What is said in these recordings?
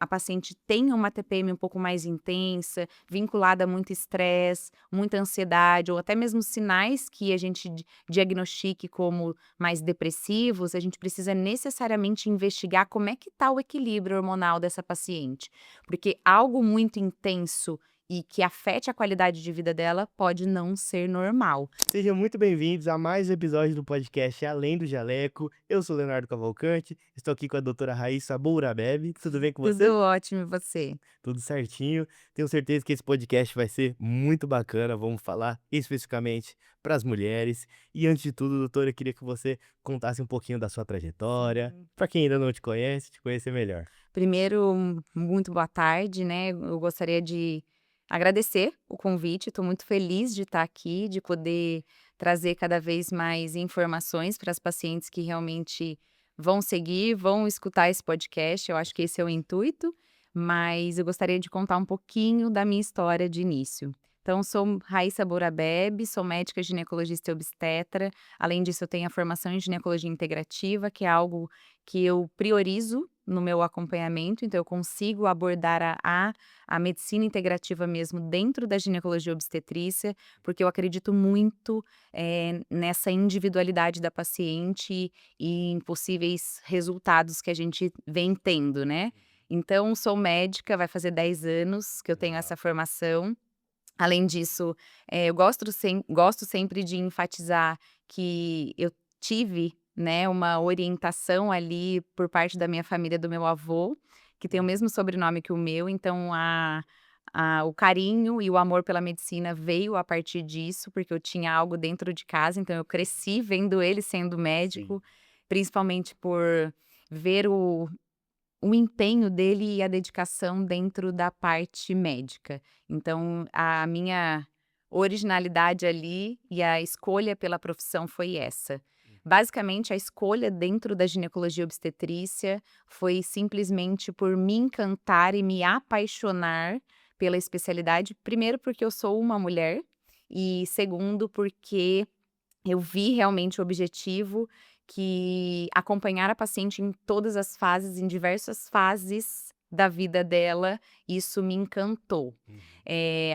a paciente tenha uma TPM um pouco mais intensa, vinculada a muito estresse, muita ansiedade ou até mesmo sinais que a gente diagnostique como mais depressivos, a gente precisa necessariamente investigar como é que está o equilíbrio hormonal dessa paciente, porque algo muito intenso e que afete a qualidade de vida dela pode não ser normal. Sejam muito bem-vindos a mais um episódio do podcast Além do Jaleco. Eu sou Leonardo Cavalcante, estou aqui com a doutora Raíssa Bourabeb. Tudo bem com você? Tudo ótimo, e você? Tudo certinho. Tenho certeza que esse podcast vai ser muito bacana. Vamos falar especificamente para as mulheres. E antes de tudo, doutora, eu queria que você contasse um pouquinho da sua trajetória. Sim. Para quem ainda não te conhece, te conhecer melhor. Primeiro, muito boa tarde, né, eu gostaria de agradecer o convite, estou muito feliz de estar aqui, de poder trazer cada vez mais informações para as pacientes que realmente vão seguir, vão escutar esse podcast, eu acho que esse é o intuito, mas eu gostaria de contar um pouquinho da minha história de início. Então, sou Raíssa Bourabeb, sou médica ginecologista e obstetra, além disso eu tenho a formação em ginecologia integrativa, que é algo que eu priorizo no meu acompanhamento, então eu consigo abordar a medicina integrativa mesmo dentro da ginecologia obstetrícia, porque eu acredito muito, nessa individualidade da paciente e em possíveis resultados que a gente vem tendo, né. Então sou médica, vai fazer 10 anos que eu tenho Legal. essa formação. Além disso, eu gosto sempre de enfatizar que eu tive, né, uma orientação ali por parte da minha família do meu avô, que tem o mesmo sobrenome que o meu, então o carinho e o amor pela medicina veio a partir disso, porque eu tinha algo dentro de casa, então eu cresci vendo ele sendo Sim. médico, principalmente por ver o empenho dele e a dedicação dentro da parte médica. Então, a minha originalidade ali e a escolha pela profissão foi essa. Basicamente, a escolha dentro da ginecologia obstetrícia foi simplesmente por me encantar e me apaixonar pela especialidade. Primeiro, porque eu sou uma mulher, e segundo, porque eu vi realmente o objetivo, que acompanhar a paciente em todas as fases, em diversas fases da vida dela, isso me encantou. Uhum.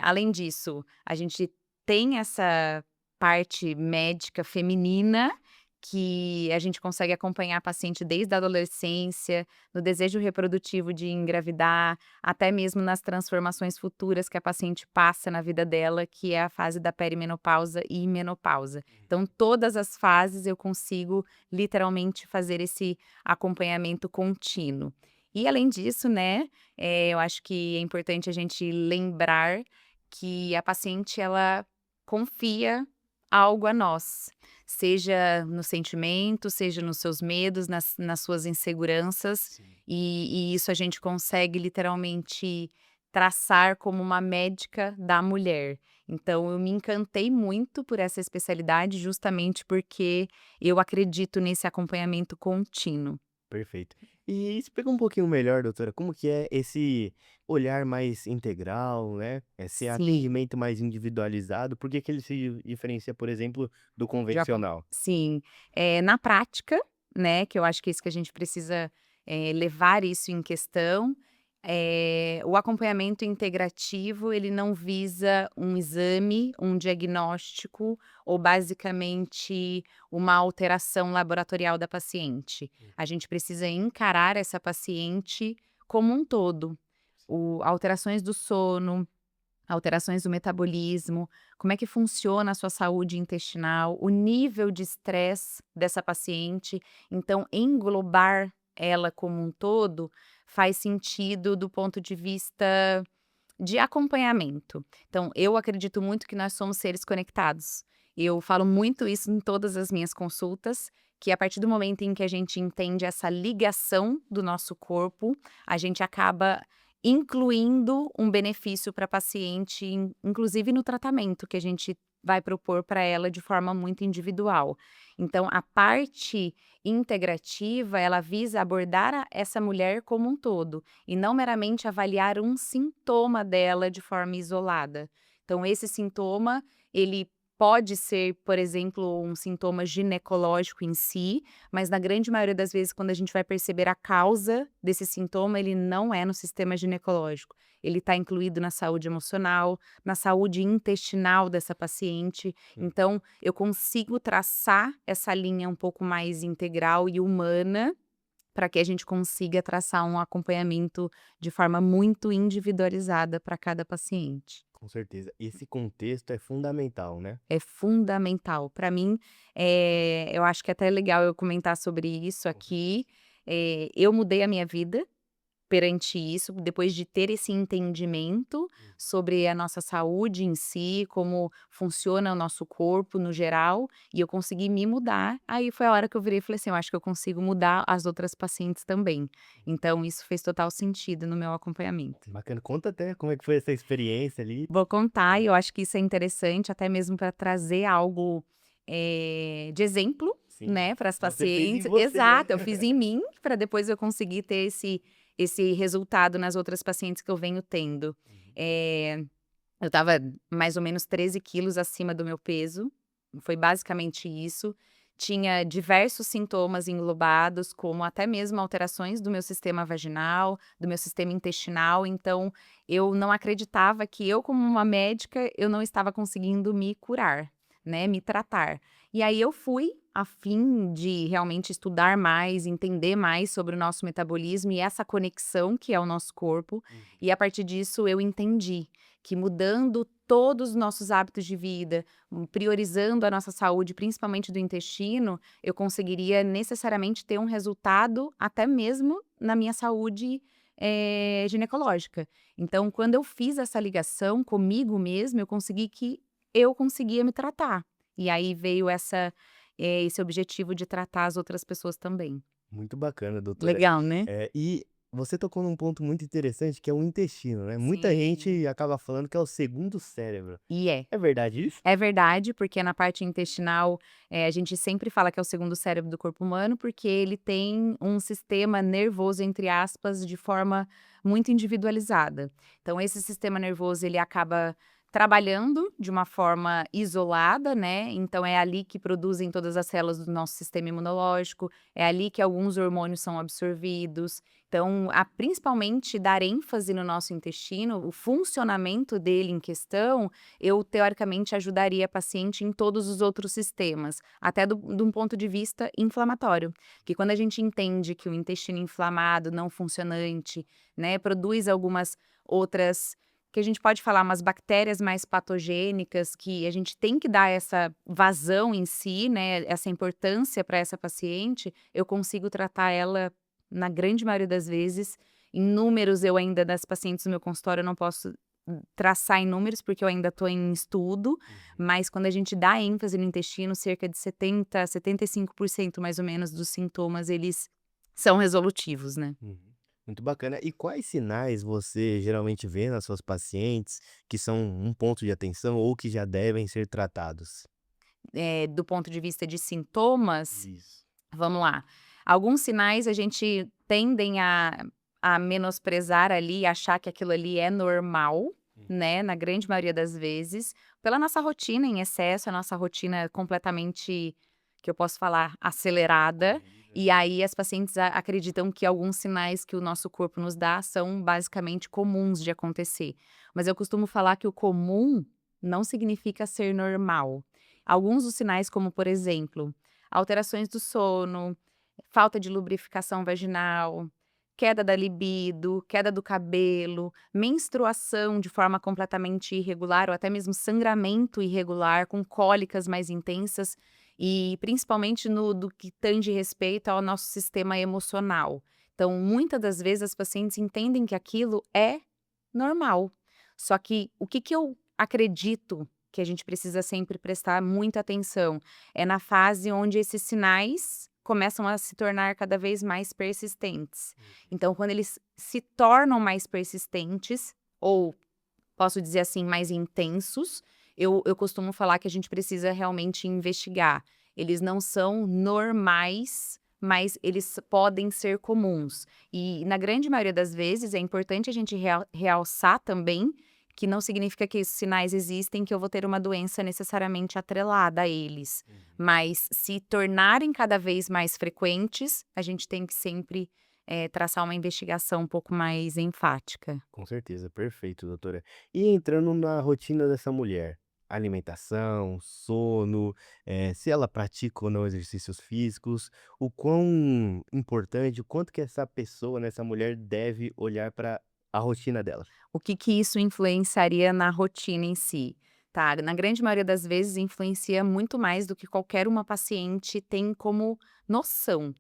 Além disso, a gente tem essa parte médica feminina, que a gente consegue acompanhar a paciente desde a adolescência, no desejo reprodutivo de engravidar, até mesmo nas transformações futuras que a paciente passa na vida dela, que é a fase da perimenopausa e menopausa. Então, todas as fases eu consigo literalmente fazer esse acompanhamento contínuo. E além disso, né, eu acho que é importante a gente lembrar que a paciente ela confia algo a nós, seja no sentimento, seja nos seus medos, nas suas inseguranças, Sim. e isso a gente consegue literalmente traçar como uma médica da mulher. Então eu me encantei muito por essa especialidade, justamente porque eu acredito nesse acompanhamento contínuo. Perfeito. E explica um pouquinho melhor, doutora, como que é esse olhar mais integral, né? Esse Sim. atendimento mais individualizado, por que que ele se diferencia, por exemplo, do Já co convencional? sim. Na prática, né, que eu acho que é isso que a gente precisa, levar isso em questão, o acompanhamento integrativo, ele não visa um exame, um diagnóstico ou basicamente uma alteração laboratorial da paciente. A gente precisa encarar essa paciente como um todo. Alterações do sono, alterações do metabolismo, como é que funciona a sua saúde intestinal, o nível de estresse dessa paciente. Então, englobar ela como um todo faz sentido do ponto de vista de acompanhamento. Então, eu acredito muito que nós somos seres conectados. Eu falo muito isso em todas as minhas consultas, que a partir do momento em que a gente entende essa ligação do nosso corpo, a gente acaba incluindo um benefício para a paciente, inclusive no tratamento que a gente vai propor para ela de forma muito individual. Então, a parte integrativa, ela visa abordar essa mulher como um todo e não meramente avaliar um sintoma dela de forma isolada. Então esse sintoma, ele pode ser, por exemplo, um sintoma ginecológico em si, mas na grande maioria das vezes, quando a gente vai perceber a causa desse sintoma, ele não é no sistema ginecológico. Ele está incluído na saúde emocional, na saúde intestinal dessa paciente. Hum. Então, eu consigo traçar essa linha um pouco mais integral e humana para que a gente consiga traçar um acompanhamento de forma muito individualizada para cada paciente. Com certeza. Esse contexto é fundamental, né? É fundamental. Para mim, eu acho que é até legal eu comentar sobre isso Com certeza. aqui. Eu mudei a minha vida perante isso, depois de ter esse entendimento Hum. sobre a nossa saúde em si, como funciona o nosso corpo no geral, e eu consegui me mudar. Aí foi a hora que eu virei e falei assim: "Eu acho que eu consigo mudar as outras pacientes também". Então isso fez total sentido no meu acompanhamento. Bacana. Conta até como é que foi essa experiência ali. Vou contar É. e eu acho que isso é interessante, até mesmo para trazer algo, de exemplo, Sim. né, para as Você fez em pacientes. você, né? Exato, eu fiz em mim, para depois eu conseguir ter esse resultado nas outras pacientes que eu venho tendo. Uhum. Eh, eu estava mais ou menos 13 quilos acima do meu peso, foi basicamente isso. Tinha diversos sintomas englobados, como até mesmo alterações do meu sistema vaginal, do meu sistema intestinal, então eu não acreditava que eu, como uma médica, eu não estava conseguindo me curar, né, me tratar. E aí eu fui a fim de realmente estudar mais, entender mais sobre o nosso metabolismo e essa conexão que é o nosso corpo, Uhum. e a partir disso eu entendi que mudando todos os nossos hábitos de vida, priorizando a nossa saúde, principalmente do intestino, eu conseguiria necessariamente ter um resultado até mesmo na minha saúde, ginecológica. Então, quando eu fiz essa ligação comigo mesma, eu consegui que eu conseguia me tratar. E aí veio esse objetivo de tratar as outras pessoas também. Muito bacana, doutora. Legal, né? E você tocou num ponto muito interessante que é o intestino, né? Muita Sim. gente acaba falando que é o segundo cérebro. E é. É verdade isso? É verdade, porque na parte intestinal, a gente sempre fala que é o segundo cérebro do corpo humano, porque ele tem um sistema nervoso, entre aspas, de forma muito individualizada. Então esse sistema nervoso, ele acaba trabalhando de uma forma isolada, né, então é ali que produzem todas as células do nosso sistema imunológico, é ali que alguns hormônios são absorvidos. Então, principalmente dar ênfase no nosso intestino, o funcionamento dele em questão, eu teoricamente ajudaria a paciente em todos os outros sistemas, até de um ponto de vista inflamatório, que quando a gente entende que o intestino inflamado, não funcionante, né, produz algumas outras, que a gente pode falar, umas bactérias mais patogênicas, que a gente tem que dar essa vazão em si, né, essa importância para essa paciente, eu consigo tratar ela, na grande maioria das vezes. Em números, eu ainda, das pacientes do meu consultório, eu não posso traçar em números, porque eu ainda estou em estudo, Uhum. mas quando a gente dá ênfase no intestino, cerca de 75% mais ou menos dos sintomas, eles são resolutivos, né. Uhum. Muito bacana. E quais sinais você geralmente vê nas suas pacientes que são um ponto de atenção ou que já devem ser tratados? Do ponto de vista de sintomas, Isso. vamos lá, alguns sinais a gente tendem a menosprezar ali, achar que aquilo ali é normal, Hum. né, na grande maioria das vezes, pela nossa rotina em excesso, a nossa rotina completamente, que eu posso falar, acelerada, Corrida, e né? aí as pacientes acreditam que alguns sinais que o nosso corpo nos dá são basicamente comuns de acontecer. Mas eu costumo falar que o comum não significa ser normal. Alguns dos sinais, como por exemplo, alterações do sono, falta de lubrificação vaginal, queda da libido, queda do cabelo, menstruação de forma completamente irregular ou até mesmo sangramento irregular, com cólicas mais intensas e principalmente no do que tange respeito ao nosso sistema emocional. Então, muitas das vezes as pacientes entendem que aquilo é normal. Só que o que eu acredito que a gente precisa sempre prestar muita atenção é na fase onde esses sinais começam a se tornar cada vez mais persistentes. Uhum. Então, quando eles se tornam mais persistentes, ou posso dizer assim, mais intensos, eu costumo falar que a gente precisa realmente investigar. Eles não são normais, mas eles podem ser comuns. E na grande maioria das vezes é importante a gente realçar também que não significa que esses sinais existem, que eu vou ter uma doença necessariamente atrelada a eles. Mas se tornarem cada vez mais frequentes, a gente tem que sempre, traçar uma investigação um pouco mais enfática. Com certeza, perfeito, doutora. E entrando na rotina dessa mulher, alimentação, sono, se ela pratica ou não exercícios físicos, o quão importante, o quanto que essa pessoa, né, essa mulher deve olhar para a rotina dela. O que que isso influenciaria na rotina em si, tá? Na grande maioria das vezes influencia muito mais do que qualquer uma paciente tem como noção.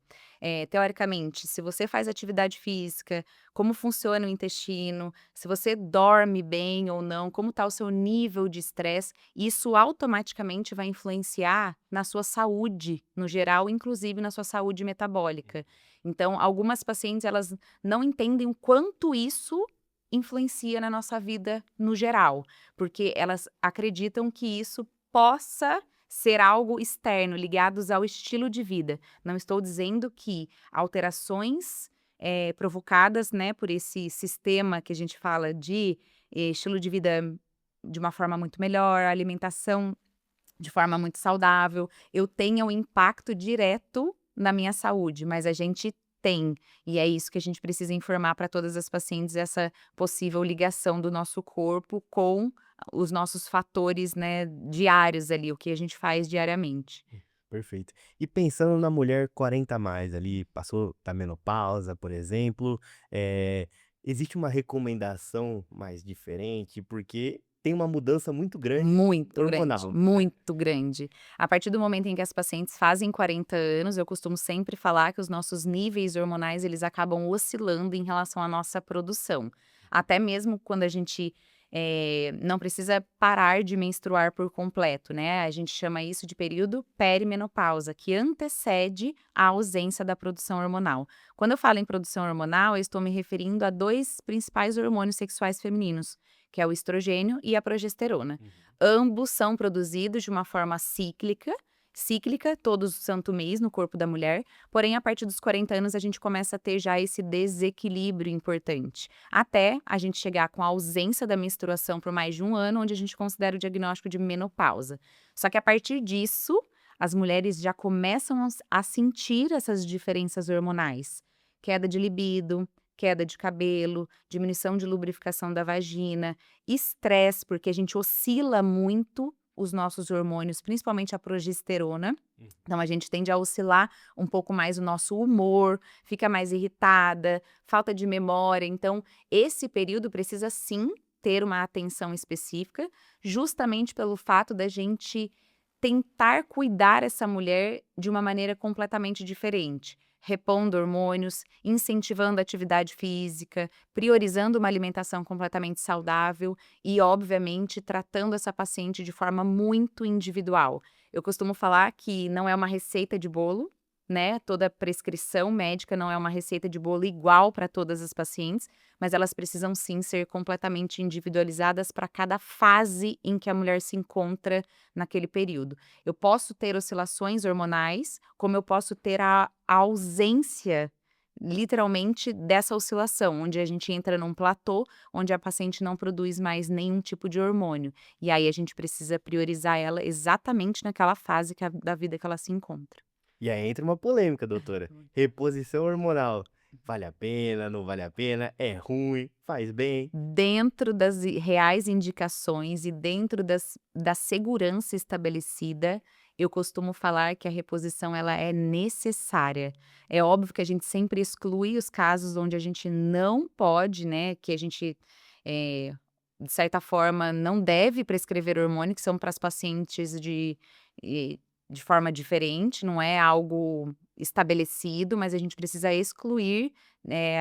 Teoricamente, se você faz atividade física, como funciona o intestino, se você dorme bem ou não, como está o seu nível de estresse, isso automaticamente vai influenciar na sua saúde no geral, inclusive na sua saúde metabólica. Então, algumas pacientes elas não entendem o quanto isso influencia na nossa vida no geral, porque elas acreditam que isso possa ser algo externo, ligados ao estilo de vida. Não estou dizendo que alterações, provocadas, né, por esse sistema que a gente fala de estilo de vida de uma forma muito melhor, alimentação de forma muito saudável, eu tenha um impacto direto na minha saúde, mas a gente tem, e é isso que a gente precisa informar para todas as pacientes, essa possível ligação do nosso corpo com os nossos fatores, né, diários ali, o que a gente faz diariamente. Perfeito. E pensando na mulher 40 a mais ali, passou da menopausa, por exemplo, existe uma recomendação mais diferente? Porque tem uma mudança muito grande hormonal, né? Muito grande. A partir do momento em que as pacientes fazem 40 anos, eu costumo sempre falar que os nossos níveis hormonais, eles acabam oscilando em relação à nossa produção. Até mesmo quando a gente, não precisa parar de menstruar por completo, né, a gente chama isso de período perimenopausa, que antecede a ausência da produção hormonal. Quando eu falo em produção hormonal, eu estou me referindo a 2 principais hormônios sexuais femininos, que é o estrogênio e a progesterona. Ambos são produzidos de uma forma cíclica, todos o santo mês no corpo da mulher, porém a partir dos 40 anos a gente começa a ter já esse desequilíbrio importante, até a gente chegar com a ausência da menstruação por mais de um ano, onde a gente considera o diagnóstico de menopausa. Só que a partir disso, as mulheres já começam a sentir essas diferenças hormonais, queda de libido, queda de cabelo, diminuição de lubrificação da vagina, estresse, porque a gente oscila muito os nossos hormônios, principalmente a progesterona. Então a gente tende a oscilar um pouco mais o nosso humor, fica mais irritada, falta de memória. Então, esse período precisa sim ter uma atenção específica, justamente pelo fato da gente tentar cuidar essa mulher de uma maneira completamente diferente, repondo hormônios, incentivando a atividade física, priorizando uma alimentação completamente saudável e, obviamente, tratando essa paciente de forma muito individual. Eu costumo falar que não é uma receita de bolo, né? Toda prescrição médica não é uma receita de bolo igual para todas as pacientes, mas elas precisam sim ser completamente individualizadas para cada fase em que a mulher se encontra naquele período. Eu posso ter oscilações hormonais, como eu posso ter a ausência, literalmente, dessa oscilação, onde a gente entra num platô, onde a paciente não produz mais nenhum tipo de hormônio. E aí a gente precisa priorizar ela exatamente naquela fase da vida que ela se encontra. E aí entra uma polêmica, doutora. Reposição hormonal, vale a pena, não vale a pena, é ruim, faz bem? Dentro das reais indicações e dentro da segurança estabelecida, eu costumo falar que a reposição ela é necessária. É óbvio que a gente sempre exclui os casos onde a gente não pode, né, que a gente, eh, de certa forma, não deve prescrever hormônio, que são para as pacientes eh, de forma diferente, não é algo estabelecido, mas a gente precisa excluir,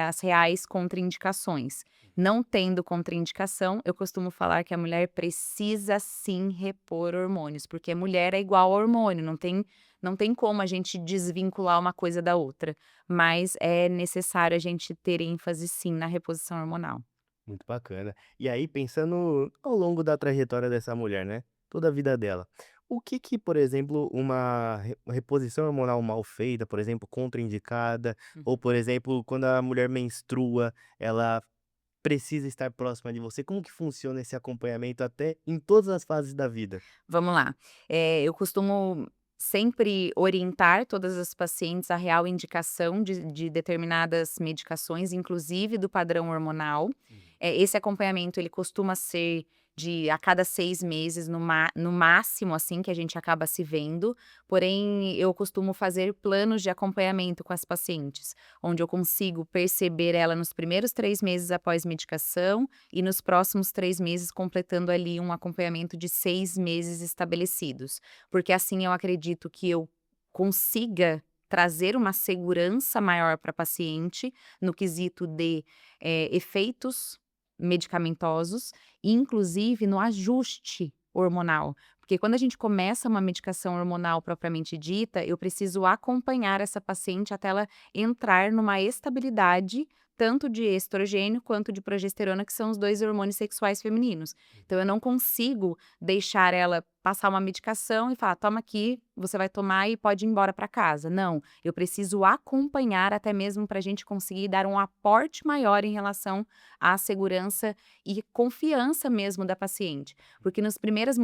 as reais contraindicações. Não tendo contraindicação, eu costumo falar que a mulher precisa sim repor hormônios, porque mulher é igual a hormônio, não tem como a gente desvincular uma coisa da outra, mas é necessário a gente ter ênfase sim na reposição hormonal. Muito bacana. E aí, pensando ao longo da trajetória dessa mulher, né? Toda a vida dela. O que que, por exemplo, uma reposição hormonal mal feita, por exemplo, contraindicada, ou, por exemplo, quando a mulher menstrua, ela precisa estar próxima de você? Como que funciona esse acompanhamento até em todas as fases da vida? Vamos lá. Eu costumo sempre orientar todas as pacientes à real indicação de determinadas medicações, inclusive do padrão hormonal. Esse acompanhamento ele costuma ser de a cada 6 meses, no máximo, assim, que a gente acaba se vendo. Porém, eu costumo fazer planos de acompanhamento com as pacientes, onde eu consigo perceber ela nos primeiros 3 meses após medicação e nos próximos 3 meses completando ali um acompanhamento de 6 meses estabelecidos. Porque assim eu acredito que eu consiga trazer uma segurança maior para a paciente no quesito de, efeitos medicamentosos e inclusive no ajuste hormonal. Porque quando a gente começa uma medicação hormonal propriamente dita, eu preciso acompanhar essa paciente até ela entrar numa estabilidade, tanto de estrogênio quanto de progesterona, que são os 2 hormônios sexuais femininos. Então eu não consigo deixar ela passar uma medicação e falar: "Toma aqui, você vai tomar e pode ir embora para casa". Não, eu preciso acompanhar até mesmo para a gente conseguir dar um aporte maior em relação à segurança e confiança mesmo da paciente. Porque nos primeiros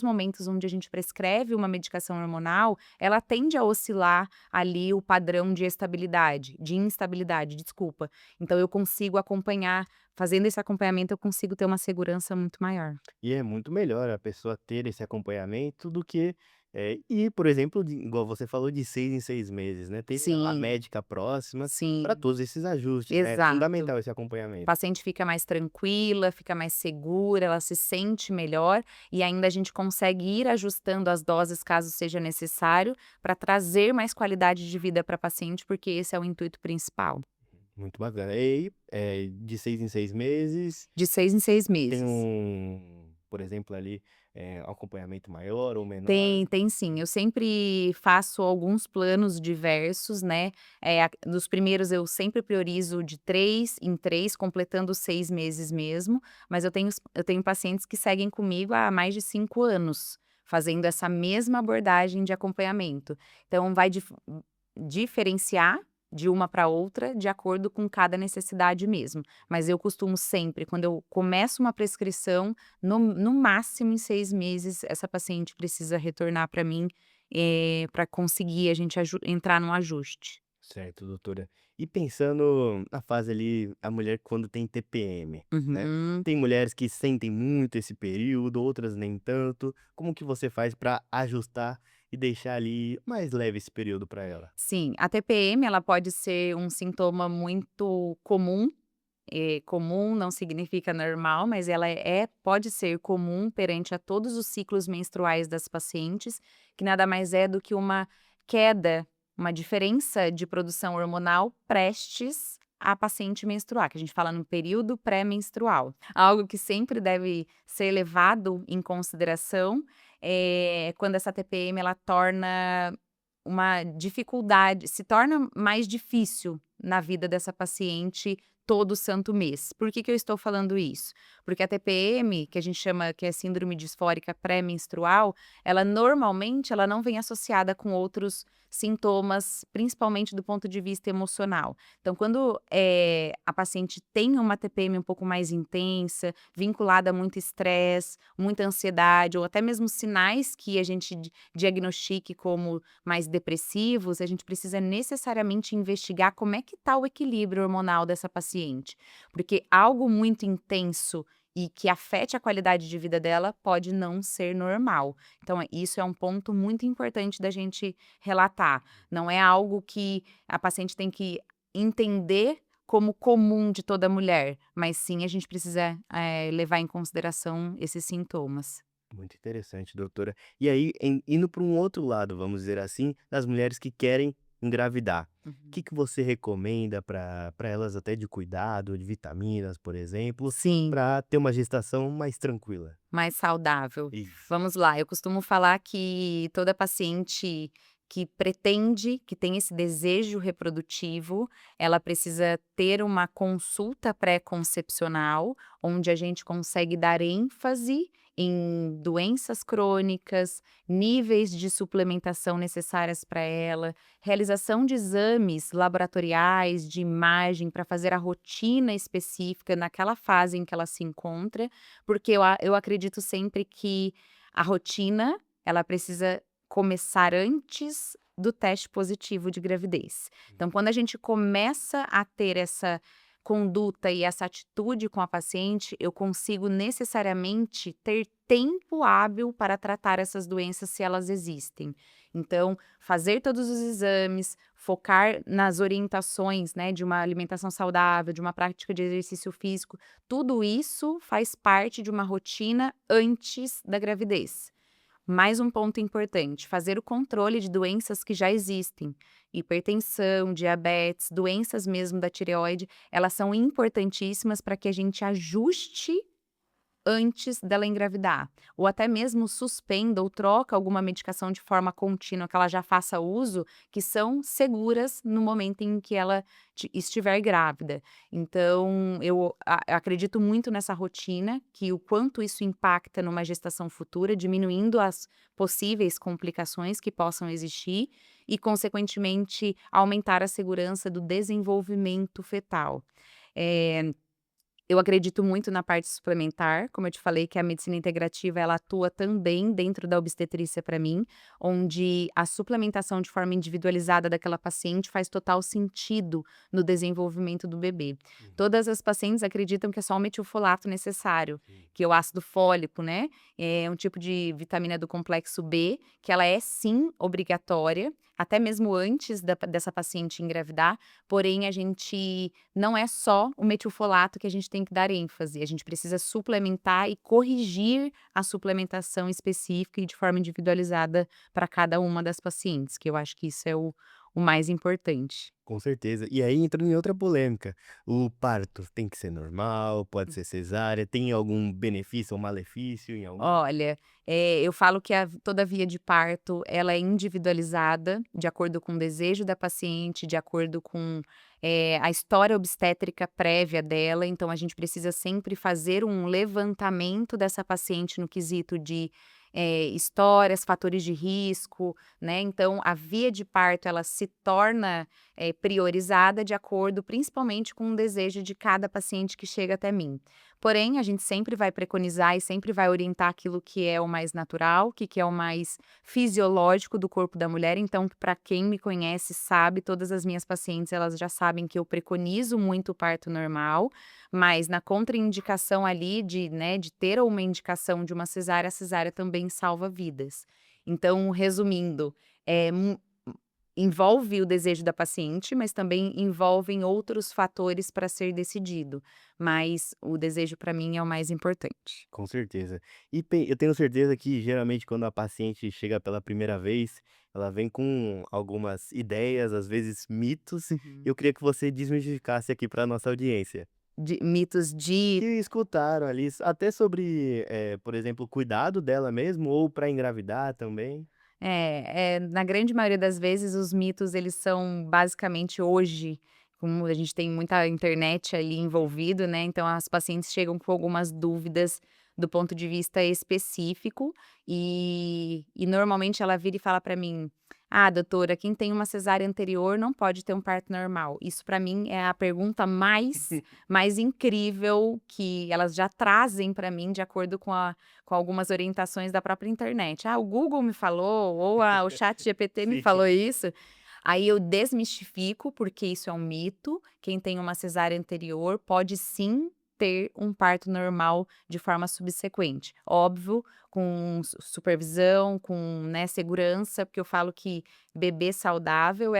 momentos onde a gente prescreve uma medicação hormonal, ela tende a oscilar ali o padrão de instabilidade, desculpa. Então eu consigo acompanhar, fazendo esse acompanhamento eu consigo ter uma segurança muito maior. E é muito melhor a pessoa ter esse acompanhamento do que, ir, por exemplo, igual você falou, de 6 em 6 meses, né, ter a Sim, médica próxima para sim, todos esses ajustes, né, é exato. fundamental esse A acompanhamento. paciente fica mais tranquila, fica mais segura, ela se sente melhor e ainda a gente consegue ir ajustando as doses caso seja necessário, para trazer mais qualidade de vida para a paciente, porque esse é o intuito principal. Muito bacana. E aí, de 6 em 6 meses, De 6 em 6 tem meses. por exemplo, ali, um acompanhamento maior ou menor? Tem sim. Eu sempre faço alguns planos diversos, né. Nos primeiros eu sempre priorizo de 3 em 3, completando os 6 meses mesmo, mas eu tenho pacientes que seguem comigo há mais de 5 anos, fazendo essa mesma abordagem de acompanhamento. Então vai diferenciar de uma para outra de acordo com cada necessidade mesmo. Mas eu costumo sempre, quando eu começo uma prescrição, no máximo em 6 meses, essa paciente precisa retornar para mim, para conseguir a gente entrar num ajuste. Certo, doutora. E pensando na fase ali, a mulher quando tem TPM, né? Uhum. Tem mulheres que sentem muito esse período, outras nem tanto. Como que você faz para ajustar e deixar ali mais leve esse período para ela? Sim, a TPM ela pode ser um sintoma muito comum. Comum não significa normal, mas ela pode ser comum perante a todos os ciclos menstruais das pacientes, que nada mais é do que uma queda, uma diferença de produção hormonal prestes a paciente menstruar, que a gente fala no período pré-menstrual. Algo que sempre deve ser levado em consideração, quando essa TPM ela torna uma dificuldade, se torna mais difícil na vida dessa paciente todo santo mês. Por que que eu estou falando isso? Porque a TPM, que a gente chama que é síndrome disfórica pré-menstrual, ela normalmente ela não vem associada com outros sintomas, principalmente do ponto de vista emocional. Então, quando a paciente tem uma TPM um pouco mais intensa, vinculada a muito estresse, muita ansiedade, ou até mesmo sinais que a gente diagnostique como mais depressivos, a gente precisa necessariamente investigar como é que está o equilíbrio hormonal dessa paciente, porque algo muito intenso e que afete a qualidade de vida dela pode não ser normal. Então, isso é um ponto muito importante da gente relatar. Não é algo que a paciente tem que entender como comum de toda mulher, mas sim a gente precisa, levar em consideração esses sintomas. Muito interessante, doutora. E aí, indo para um outro lado, vamos dizer assim, das mulheres que querem engravidar. O Uhum. que que você recomenda para elas até de cuidado, de vitaminas, por exemplo, Sim. para ter uma gestação mais tranquila? Mais saudável. Isso. Vamos lá, eu costumo falar que toda paciente que pretende, que tem esse desejo reprodutivo, ela precisa ter uma consulta pré-concepcional, onde a gente consegue dar ênfase em doenças crônicas, níveis de suplementação necessárias para ela, realização de exames laboratoriais, de imagem, para fazer a rotina específica naquela fase em que ela se encontra, porque eu acredito sempre que a rotina, ela precisa começar antes do teste positivo de gravidez. Então, quando a gente começa a ter essa conduta e essa atitude com a paciente, eu consigo necessariamente ter tempo hábil para tratar essas doenças se elas existem. Então, fazer todos os exames, focar nas orientações, né, de uma alimentação saudável, de uma prática de exercício físico, tudo isso faz parte de uma rotina antes da gravidez. Mais um ponto importante: fazer o controle de doenças que já existem. Hipertensão, diabetes, doenças mesmo da tireoide, elas são importantíssimas para que a gente ajuste antes dela engravidar, ou até mesmo suspenda ou troca alguma medicação de forma contínua que ela já faça uso, que são seguras no momento em que ela estiver grávida. Então, eu acredito muito nessa rotina, que o quanto isso impacta numa gestação futura, diminuindo as possíveis complicações que possam existir e, consequentemente, aumentar a segurança do desenvolvimento fetal. Eh, eu acredito muito na parte suplementar, como eu te falei que a medicina integrativa ela atua também dentro da obstetrícia para mim, onde a suplementação de forma individualizada daquela paciente faz total sentido no desenvolvimento do bebê. Uhum. Todas as pacientes acreditam que é só o metilfolato necessário, Sim. que é o ácido fólico, né, é um tipo de vitamina do complexo B, que ela é sim obrigatória, até mesmo antes dessa paciente engravidar, porém a gente não é só o metilfolato que a gente tem que dar ênfase, a gente precisa suplementar e corrigir a suplementação específica e de forma individualizada para cada uma das pacientes, que eu acho que isso é o mais importante. Com certeza. E aí entrando em outra polêmica, o parto tem que ser normal, pode ser cesárea, tem algum benefício ou malefício em algum? Olha, eu falo que toda via de parto, ela é individualizada, de acordo com o desejo da paciente, de acordo com, a história obstétrica prévia dela, então a gente precisa sempre fazer um levantamento dessa paciente no quesito de, histórias, fatores de risco, né, então a via de parto ela se torna, priorizada de acordo principalmente com o desejo de cada paciente que chega até mim. Porém, a gente sempre vai preconizar e sempre vai orientar aquilo que é o mais natural, que é o mais fisiológico do corpo da mulher. Então, para quem me conhece sabe, todas as minhas pacientes, elas já sabem que eu preconizo muito o parto normal, mas na contraindicação ali de, né, de ter uma indicação de uma cesárea, a cesárea também salva vidas. Então, resumindo, é envolve o desejo da paciente, mas também envolvem outros fatores para ser decidido, mas o desejo para mim é o mais importante. Com certeza. E eu tenho certeza que geralmente quando a paciente chega pela primeira vez, ela vem com algumas ideias, às vezes mitos. Uhum. Eu queria que você desmistificasse aqui para nossa audiência. De mitos de Que escutaram ali, até sobre, por exemplo, o cuidado dela mesmo ou para engravidar também. na grande maioria das vezes os mitos eles são basicamente hoje, como a gente tem muita internet ali envolvido, né, então as pacientes chegam com algumas dúvidas do ponto de vista específico, e normalmente ela vira e fala para mim: "Ah, doutora, quem tem uma cesárea anterior não pode ter um parto normal". Isso para mim é a pergunta mais incrível que elas já trazem para mim de acordo com algumas orientações da própria internet. "Ah, o Google me falou", ou "O ChatGPT me Sim, falou isso". Aí eu desmistifico, porque isso é um mito, quem tem uma cesárea anterior pode sim ter um parto normal de forma subsequente. Óbvio, com supervisão, com, né, segurança, porque eu falo que bebê saudável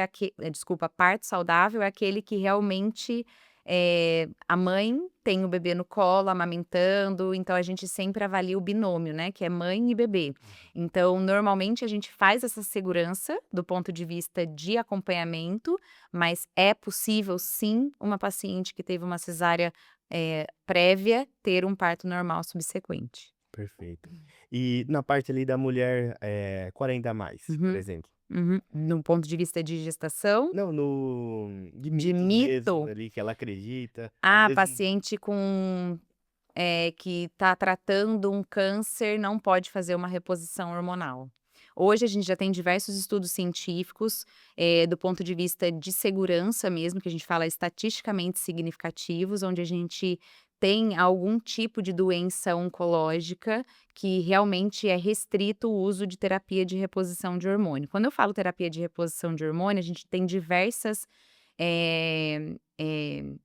desculpa, parto saudável é aquele que realmente, a mãe tem o bebê no colo, amamentando, então a gente sempre avalia o binômio, né, que é mãe e bebê. Então, normalmente a gente faz essa segurança do ponto de vista de acompanhamento, mas é possível sim uma paciente que teve uma cesárea, prévia ter um parto normal subsequente. perfeito. E na parte ali da mulher, 40 a mais, por Uhum, exemplo. uhum. No ponto de vista de gestação, Não, no de de mitos mesmo mito, ali que ela acredita, às a vezes paciente com que está tratando um câncer não pode fazer uma reposição hormonal. Hoje a gente já tem diversos estudos científicos, do ponto de vista de segurança mesmo, que a gente fala estatisticamente significativos, onde a gente tem algum tipo de doença oncológica que realmente é restrito o uso de terapia de reposição de hormônio. Quando eu falo terapia de reposição de hormônio, a gente tem eh eh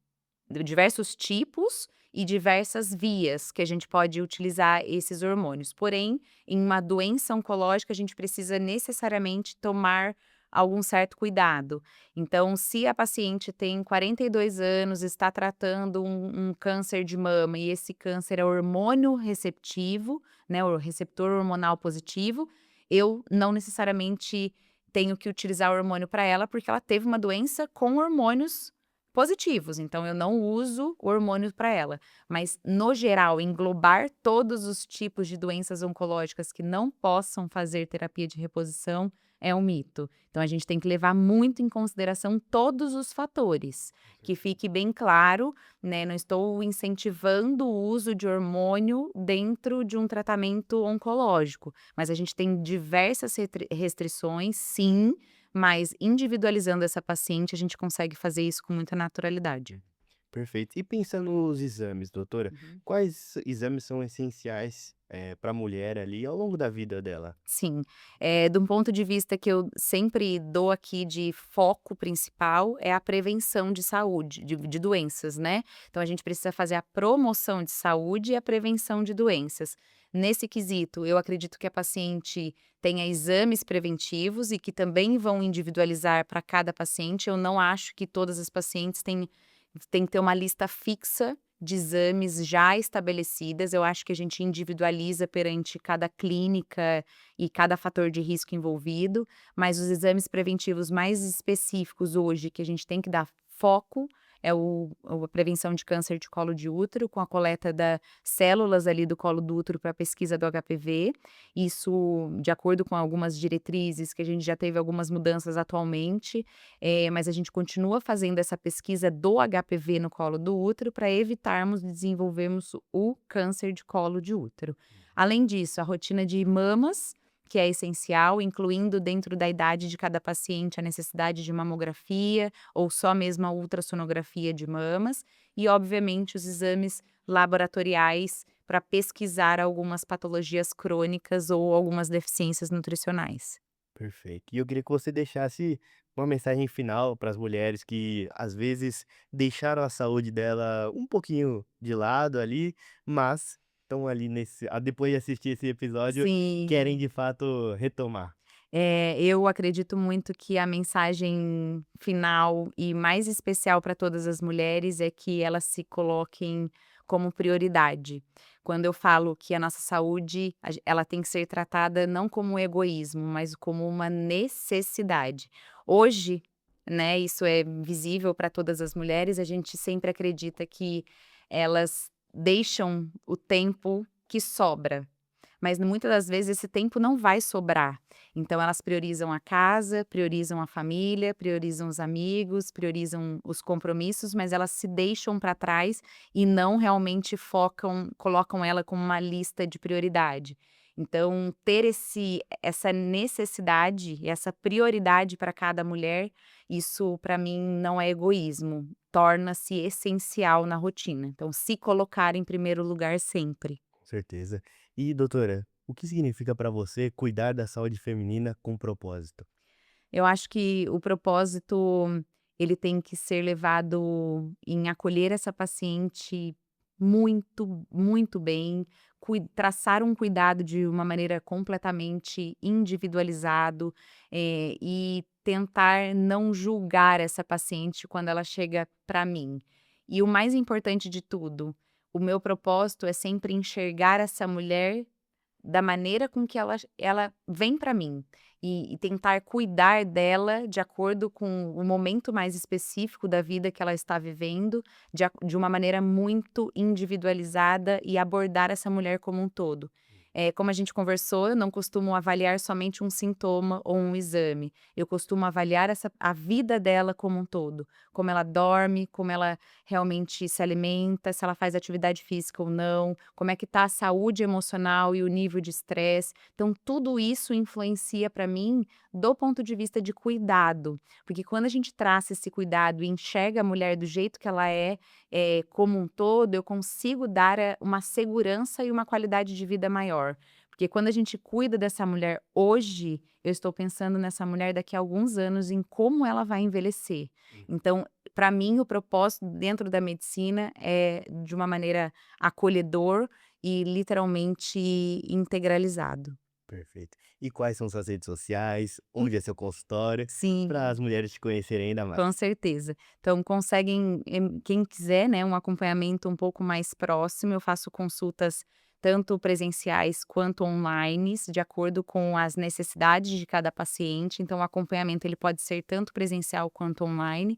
diversos tipos e diversas vias que a gente pode utilizar esses hormônios. Porém, em uma doença oncológica, a gente precisa necessariamente tomar algum certo cuidado. Então, se a paciente tem 42 anos, está tratando um câncer de mama e esse câncer é hormônio receptivo, né, o receptor hormonal positivo, eu não necessariamente tenho que utilizar o hormônio para ela, porque ela teve uma doença com hormônios positivos, então eu não uso o hormônio para ela. Mas, no geral, englobar todos os tipos de doenças oncológicas que não possam fazer terapia de reposição é um mito. Então a gente tem que levar muito em consideração todos os fatores. Que fique bem claro, né, não estou incentivando o uso de hormônio dentro de um tratamento oncológico, mas a gente tem diversas restrições, sim, mas individualizando essa paciente, a gente consegue fazer isso com muita naturalidade. Perfeito. E pensando nos exames, doutora, Uhum. quais exames são essenciais, para a mulher ali ao longo da vida dela? Sim, de um ponto de vista que eu sempre dou aqui de foco principal, é a prevenção de saúde, de doenças, né. Então a gente precisa fazer a promoção de saúde e a prevenção de doenças. Nesse quesito, eu acredito que a paciente tenha exames preventivos e que também vão individualizar para cada paciente. Eu não acho que todas as pacientes têm que ter uma lista fixa de exames já estabelecidas. Eu acho que a gente individualiza perante cada clínica e cada fator de risco envolvido, mas os exames preventivos mais específicos hoje que a gente tem que dar foco é a prevenção de câncer de colo de útero, com a coleta das células ali do colo do útero para pesquisa do HPV. Isso de acordo com algumas diretrizes que a gente já teve algumas mudanças atualmente, mas a gente continua fazendo essa pesquisa do HPV no colo do útero para evitarmos de desenvolvermos o câncer de colo de útero. Além disso, a rotina de mamas, que é essencial, incluindo dentro da idade de cada paciente a necessidade de mamografia ou só mesmo a ultrassonografia de mamas e, obviamente, os exames laboratoriais para pesquisar algumas patologias crônicas ou algumas deficiências nutricionais. Perfeito. E eu queria que você deixasse uma mensagem final para as mulheres que, às vezes, deixaram a saúde dela um pouquinho de lado ali, mas estão ali depois de assistir esse episódio, querem Sim. de fato retomar. Eu acredito muito que a mensagem final e mais especial para todas as mulheres é que elas se coloquem como prioridade. Quando eu falo que a nossa saúde, ela tem que ser tratada não como um egoísmo, mas como uma necessidade. Hoje, né, isso é visível para todas as mulheres, a gente sempre acredita que elas deixam o tempo que sobra. Mas muitas das vezes esse tempo não vai sobrar. Então elas priorizam a casa, priorizam a família, priorizam os amigos, priorizam os compromissos, mas elas se deixam para trás e não realmente colocam ela como uma lista de prioridade. Então ter essa necessidade, essa prioridade para cada mulher, isso para mim não é egoísmo, torna-se essencial na rotina. Então se colocar em primeiro lugar sempre. Com certeza. E doutora, o que significa para você cuidar da saúde feminina com propósito? Eu acho que o propósito, ele tem que ser levado em acolher essa paciente muito, muito bem, traçar um cuidado de uma maneira completamente individualizado, e tentar não julgar essa paciente quando ela chega para mim. E o mais importante de tudo, o meu propósito é sempre enxergar essa mulher da maneira com que ela vem para mim, e tentar cuidar dela de acordo com o momento mais específico da vida que ela está vivendo, de uma maneira muito individualizada e abordar essa mulher como um todo. Como a gente conversou, eu não costumo avaliar somente um sintoma ou um exame, eu costumo avaliar a vida dela como um todo, como ela dorme, como ela realmente se alimenta, se ela faz atividade física ou não, como é que está a saúde emocional e o nível de estresse. Então tudo isso influencia para mim do ponto de vista de cuidado, porque quando a gente traça esse cuidado e enxerga a mulher do jeito que ela é, como um todo, eu consigo dar, uma segurança e uma qualidade de vida maior. Porque quando a gente cuida dessa mulher hoje, eu estou pensando nessa mulher daqui a alguns anos, em como ela vai envelhecer. Então, para mim, o propósito dentro da medicina é de uma maneira acolhedor e literalmente integralizado. Perfeito. E quais são suas redes sociais? Onde é seu consultório? Para Sim. as mulheres te conhecerem ainda Com mais. certeza. Então conseguem, quem quiser, né, um acompanhamento um pouco mais próximo, eu faço consultas tanto presenciais quanto online, de acordo com as necessidades de cada paciente, então o acompanhamento ele pode ser tanto presencial quanto online,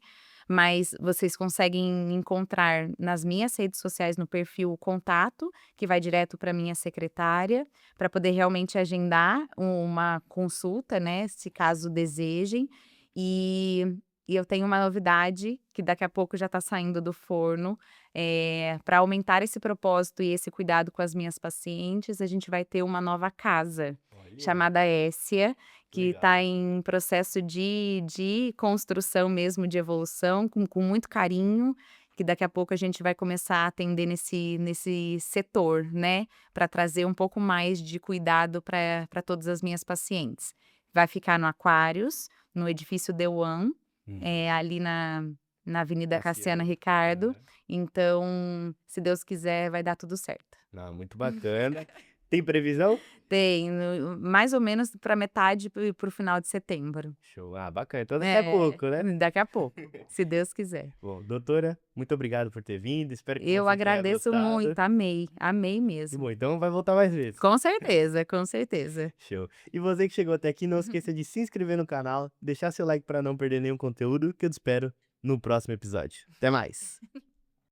mas vocês conseguem encontrar nas minhas redes sociais no perfil o contato, que vai direto para minha secretária, para poder realmente agendar uma consulta, né, se caso desejem. E e eu tenho uma novidade que daqui a pouco já está saindo do forno, pra aumentar esse propósito e esse cuidado com as minhas pacientes, a gente vai ter uma nova casa, Olha, chamada Essia, que que está legal. em processo de construção mesmo, de evolução, com muito carinho, que daqui a pouco a gente vai começar a atender nesse setor, né, para trazer um pouco mais de cuidado para todas as minhas pacientes. Vai ficar no Aquários, no edifício The Uhum. ali na Avenida Cassiano Cassiano. Ricardo, Aham. então, se Deus quiser, vai dar tudo certo. Não, muito bacana. Tem previsão? Tem, mais ou menos para metade para o final de setembro. Show. Ah, bacana. Então daqui a É, pouco, né? daqui a pouco, se Deus quiser. Bom, doutora, muito obrigado por ter vindo. Espero que Eu você tenha agradeço gostado. muito, amei, amei E mesmo. bom, então vai voltar mais vezes. Com certeza, com certeza. Show. E você que chegou até aqui, não esqueça de se inscrever no canal, deixar seu like para não perder nenhum conteúdo, que eu te espero no próximo episódio. Até mais.